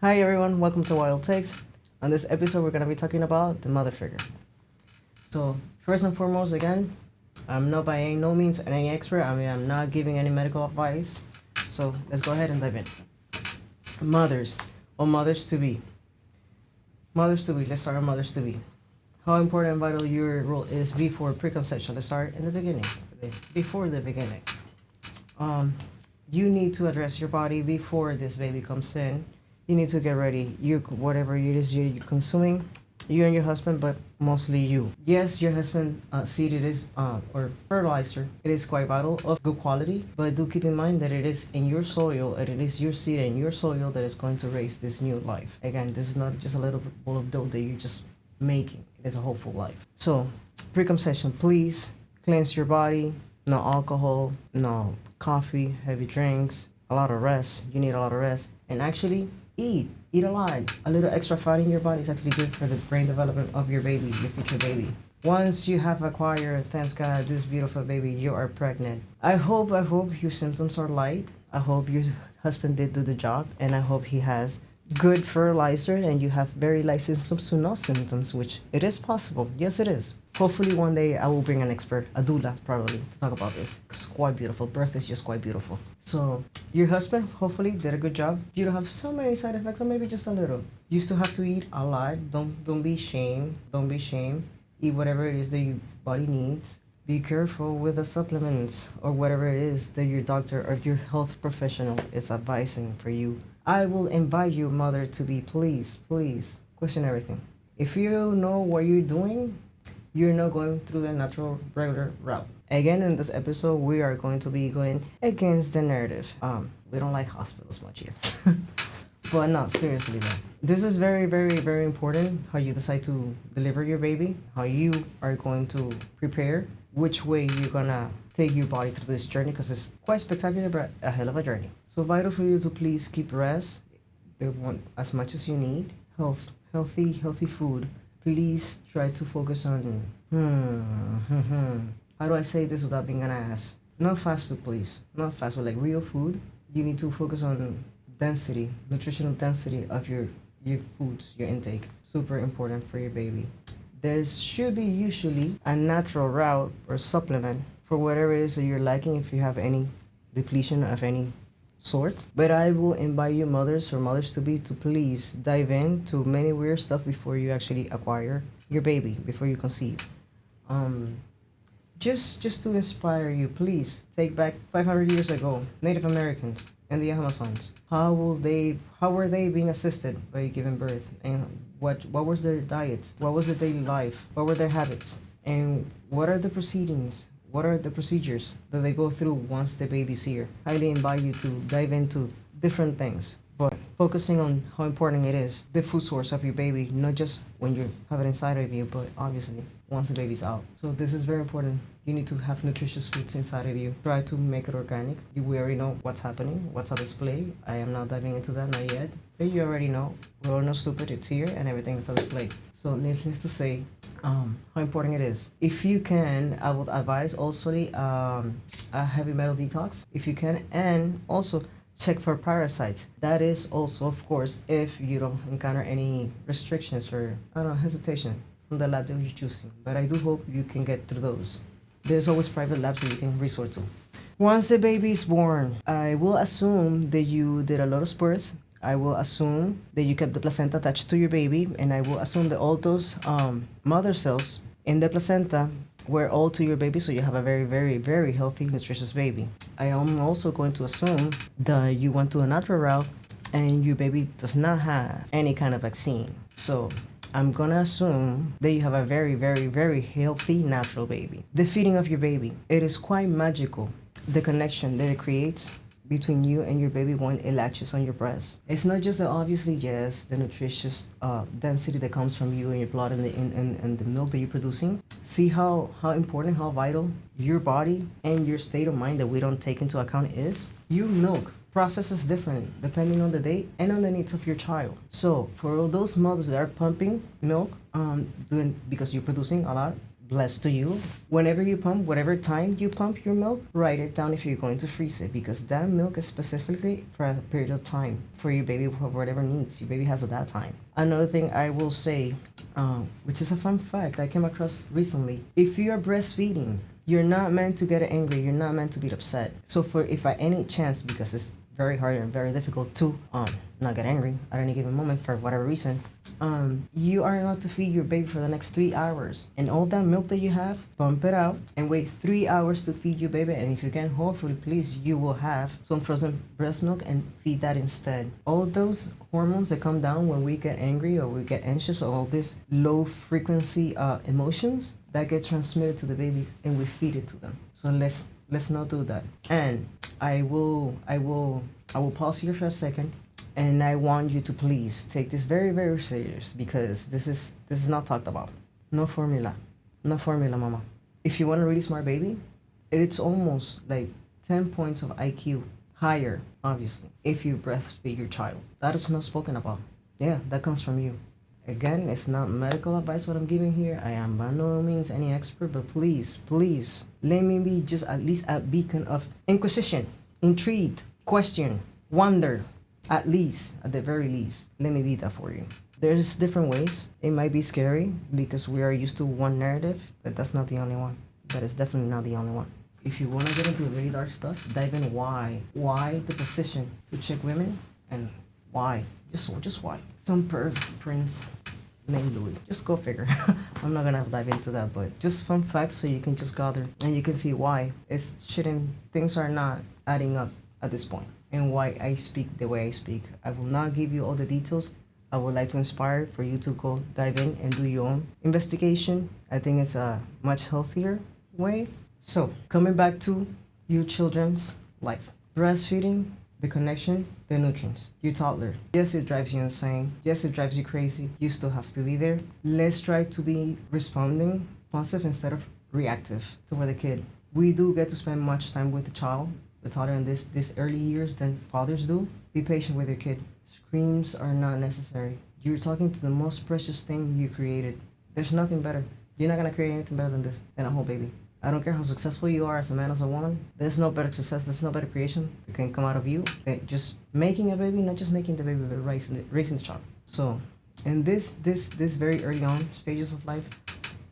Hi everyone, welcome to Wild Takes. On this episode, we're going to be talking about the mother figure. So, first and foremost, again, I'm not by no means any expert. I'm not giving any medical advice. So, let's go ahead and dive in. Mothers or mothers to be. Mothers to be, let's start with mothers to be. How important and vital your role is before preconception. Let's start in the beginning, before the beginning. You need to address your body before this baby comes in. You need to get ready. You whatever it is you're consuming, you and your husband, but mostly you. Yes, your husband seed it is or fertilizer. It is quite vital of good quality, but do keep in mind that it is in your soil and it is your seed in your soil that is going to raise this new life. Again, this is not just a little bowl of dough that you're just making. It is a hopeful life. So, preconception, please cleanse your body. No alcohol, no coffee, heavy drinks, a lot of rest. You need a lot of rest, and actually eat a lot. A little extra fat in your body is actually good for the brain development of your baby, your future baby. Once you have acquired, thanks God, this beautiful baby, you are pregnant. I hope your symptoms are light. I hope your husband did do the job, and I hope he has good fertilizer and you have very light symptoms to no symptoms, which it is possible. Yes, it is. Hopefully one day I will bring an expert, a doula probably, to talk about this. It's quite beautiful. Birth is just quite beautiful. So your husband hopefully did a good job. You don't have so many side effects, or maybe just a little. You still have to eat a lot. Don't be ashamed. Don't be ashamed. Eat whatever it is that your body needs. Be careful with the supplements or whatever it is that your doctor or your health professional is advising for you. I will invite you, mother, to be please question everything. If you know what you're doing, you're not going through the natural regular route. Again, in this episode, we are going to be going against the narrative. We don't like hospitals much here. But no, seriously though. This is very important how you decide to deliver your baby, how you are going to prepare, which way you're gonna take your body through this journey, because it's quite spectacular but a hell of a journey. So vital for you to please keep rest. They want as much as you need. Healthy food. Please try to focus on how do I say this without being an ass? Not fast food, please. Not fast food, like real food. You need to focus on density, nutritional density of your foods, your intake. Super important for your baby. There should be usually a natural route or supplement for whatever it is that you're lacking if you have any depletion of any sort. But I will invite you, mothers or mothers to be, to please dive into many weird stuff before you actually acquire your baby, before you conceive. Just to inspire you, please take back 500 years ago, Native Americans and the Amazons. How were they being assisted by giving birth, and what was their diet? What was their daily life? What were their habits? And what are the proceedings? What are the procedures that they go through once the baby's here? Highly invite you to dive into different things, but focusing on how important it is, the food source of your baby, not just when you have it inside of you, but obviously once the baby's out. So this is very important. You need to have nutritious foods inside of you. Try to make it organic. We already know what's happening, what's on display. I am not diving into that, not yet. But you already know. We're not stupid, it's here and everything is on display. So needless to say, how important it is. If you can, I would advise also a heavy metal detox, if you can, and also check for parasites. That is also, of course, if you don't encounter any restrictions or, hesitation from the lab that you're choosing. But I do hope you can get through those. There's always private labs that you can resort to. Once the baby is born, I will assume that you did a lotus birth. I will assume that you kept the placenta attached to your baby, and I will assume that all those mother cells in the placenta were all to your baby, so you have a very healthy, nutritious baby. I am also going to assume that you went to a natural route and your baby does not have any kind of vaccine. So I'm gonna assume that you have a very healthy natural baby. The feeding of your baby, it is quite magical. The connection that it creates between you and your baby when it latches on your breast. It's not just obviously, yes, the nutritious density that comes from you and your blood and the milk that you're producing. See how important, how vital your body and your state of mind that we don't take into account is. Your milk process is different depending on the day and on the needs of your child. So for all those mothers that are pumping milk, because you're producing a lot, blessed to you. Whenever you pump, whatever time you pump your milk, write it down if you're going to freeze it, because that milk is specifically for a period of time for your baby, for whatever needs your baby has at that time. Another thing I will say, which is a fun fact I came across recently, if you are breastfeeding, you're not meant to get angry, you're not meant to be upset. So for if by any chance, because it's very hard and very difficult to not get angry at any given moment for whatever reason, you are not to feed your baby for the next 3 hours, and all that milk that you have, pump it out and wait 3 hours to feed your baby. And if you can, hopefully please, you will have some frozen breast milk and feed that instead. All those hormones that come down when we get angry or we get anxious, or all this low frequency emotions that get transmitted to the babies, and we feed it to them. So let's not do that. And I will pause here for a second, and I want you to please take this very, very serious, because this is not talked about. No formula, mama. If you want a really smart baby, it's almost like 10 points of IQ higher, obviously, if you breastfeed your child. That is not spoken about. Yeah, that comes from you. Again, it's not medical advice what I'm giving here. I am by no means any expert, but please, let me be just at least a beacon of inquisition, intrigue, question, wonder. At the very least, let me be that for you. There's different ways. It might be scary because we are used to one narrative, but that's not the only one. That is definitely not the only one. If you want to get into really dark stuff, dive in why the position to check women, and why, just why. Some perv prince named Louis. Just go figure. I'm not gonna dive into that, but just fun facts so you can just gather and you can see why things are not adding up at this point, and why I speak the way I speak. I will not give you all the details. I would like to inspire for you to go dive in and do your own investigation. I think it's a much healthier way. So coming back to your children's life, breastfeeding, the connection, the nutrients. You toddler. Yes, it drives you insane. Yes, it drives you crazy. You still have to be there. Let's try to be responding positive instead of reactive toward the kid. We do get to spend much time with the child, the toddler, in this early years than fathers do. Be patient with your kid. Screams are not necessary. You're talking to the most precious thing you created. There's nothing better. You're not gonna create anything better than this, than a whole baby. I don't care how successful you are as a man, as a woman. There's no better success, there's no better creation that can come out of you than just making a baby, not just making the baby, but raising the child. So, in this very early on stages of life,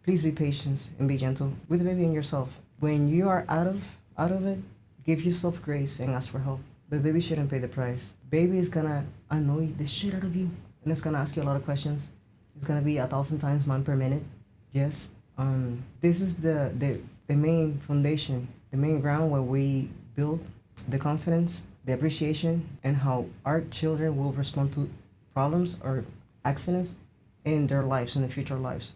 please be patient and be gentle with the baby and yourself. When you are out of it, give yourself grace and ask for help. But baby shouldn't pay the price. Baby is gonna annoy the shit out of you, and it's gonna ask you a lot of questions. It's gonna be 1,000 times man per minute. Yes. This is the main foundation, the main ground where we build the confidence, the appreciation, and how our children will respond to problems or accidents in their lives, in the future lives.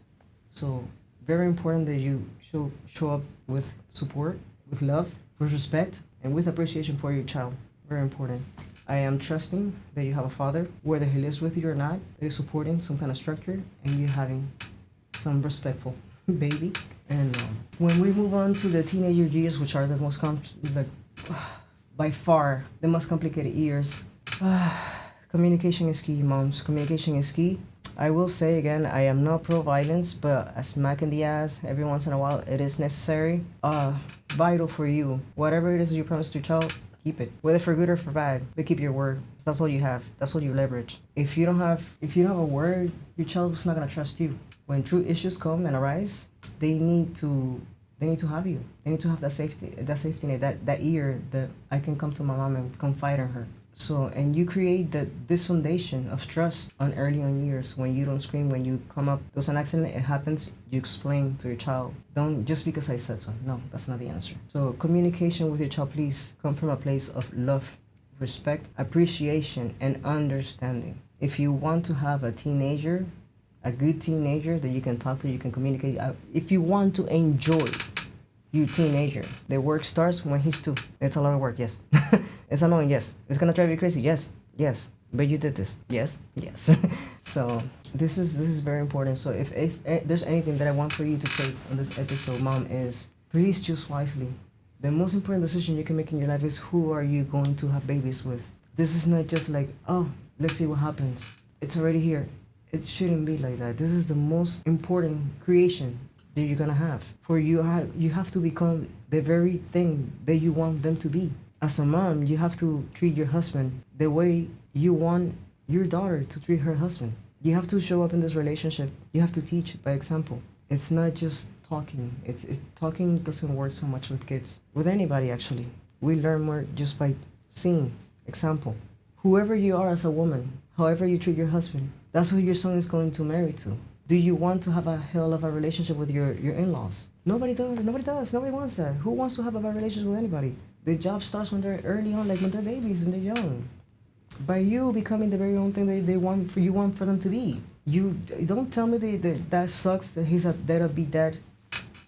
So very important that you show up with support, with love, with respect, and with appreciation for your child. Very important. I am trusting that you have a father, whether he lives with you or not, that is supporting some kind of structure, and you're having some respectful baby. And when we move on to the teenager years, which are the most by far the most complicated years, communication is key, moms. Communication is key. I will say again, I am not pro-violence, but a smack in the ass every once in a while, it is necessary. Vital for you. Whatever it is you promise to your child, keep it. Whether for good or for bad, but keep your word. That's all you have. That's what you leverage. If you don't have a word, your child is not gonna trust you. When true issues come and arise, they need to have you. They need to have that safety net, that ear that I can come to my mom and confide in her. So, and you create this foundation of trust on early on years. When you don't scream, when you come up, there's an accident, it happens, you explain to your child. Don't just because I said so. No, that's not the answer. So communication with your child, please come from a place of love, respect, appreciation, and understanding. If you want to have a teenager, a good teenager that you can talk to, you can communicate. If you want to enjoy your teenager, the work starts when he's 2. It's a lot of work, yes. It's annoying, yes. It's gonna drive you crazy, yes. But you did this, yes. So this is very important. So if there's anything that I want for you to take on this episode, mom, is please choose wisely. The most important decision you can make in your life is who are you going to have babies with. This is not just like, oh, let's see what happens. It's already here. It shouldn't be like that. This is the most important creation that you're gonna have. For you have to become the very thing that you want them to be. As a mom, you have to treat your husband the way you want your daughter to treat her husband. You have to show up in this relationship. You have to teach by example. It's not just talking. Talking doesn't work so much with kids. With anybody actually. We learn more just by seeing example. Whoever you are as a woman, however you treat your husband, that's who your son is going to marry to. Do you want to have a hell of a relationship with your in-laws? Nobody does. Nobody does. Nobody wants that. Who wants to have a bad relationship with anybody? The job starts when they're early on, like when they're babies and they're young. By you becoming the very own thing they want for you want for them to be. You don't tell me that sucks that he's a deadbeat dad.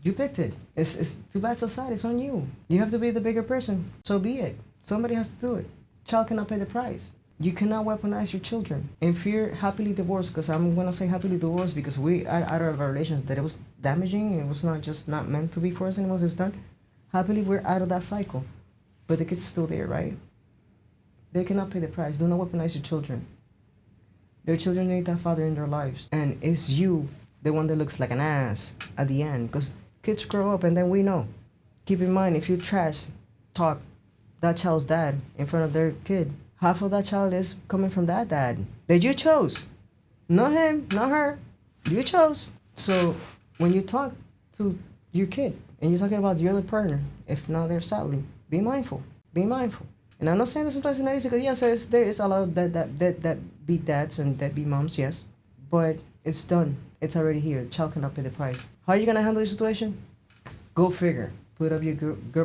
You picked it. It's too bad society. It's on you. You have to be the bigger person. So be it. Somebody has to do it. Child cannot pay the price. You cannot weaponize your children. If you're happily divorced, because I'm gonna say happily divorced because we are out of our relationship that it was damaging. It was not just not meant to be for us anymore. It was done. Happily, we're out of that cycle. But the kid's still there, right? They cannot pay the price. Do not weaponize your children. Their children need that father in their lives. And it's you, the one that looks like an ass at the end. Because kids grow up and then we know. Keep in mind, if you trash talk that child's dad in front of their kid, half of that child is coming from that dad that you chose. Not him, not her. You chose. So when you talk to your kid and you're talking about the other partner, if not there sadly, be mindful. Be mindful. And I'm not saying that sometimes it's not easy, because yes, there is a lot of that beat dads and that beat moms, yes. But it's done. It's already here. The child cannot pay the price. How are you gonna handle your situation? Go figure. Put up your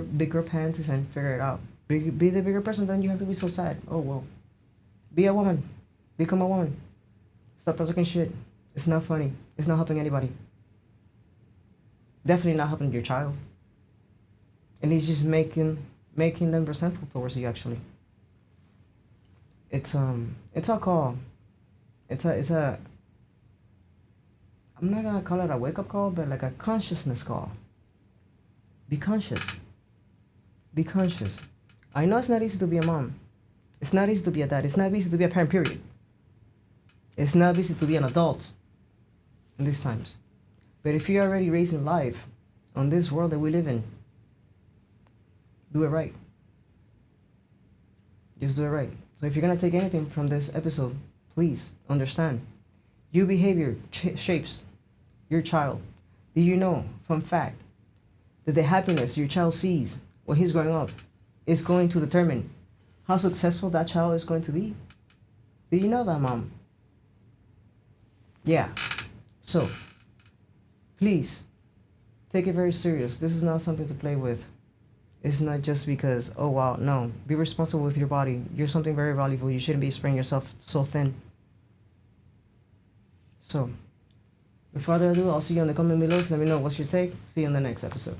big girl panties and figure it out. Be the bigger person, then you have to be so sad. Oh well. Be a woman. Become a woman. Stop talking shit. It's not funny. It's not helping anybody. Definitely not helping your child. And it's just making them resentful towards you actually. It's a call. It's a I'm not gonna call it a wake up call, but like a consciousness call. Be conscious. Be conscious. I know it's not easy to be a mom. It's not easy to be a dad. It's not easy to be a parent, period. It's not easy to be an adult in these times. But if you're already raising life on this world that we live in, do it right. Just do it right. So if you're going to take anything from this episode, please understand. Your behavior shapes your child. Do you know, from fact, that the happiness your child sees when he's growing up is going to determine how successful that child is going to be? Do you know that, mom? Yeah. So, please, take it very serious. This is not something to play with. It's not just because, oh wow, no. Be responsible with your body. You're something very valuable. You shouldn't be spreading yourself so thin. So, without further ado, I'll see you in the comment below. So let me know what's your take. See you in the next episode.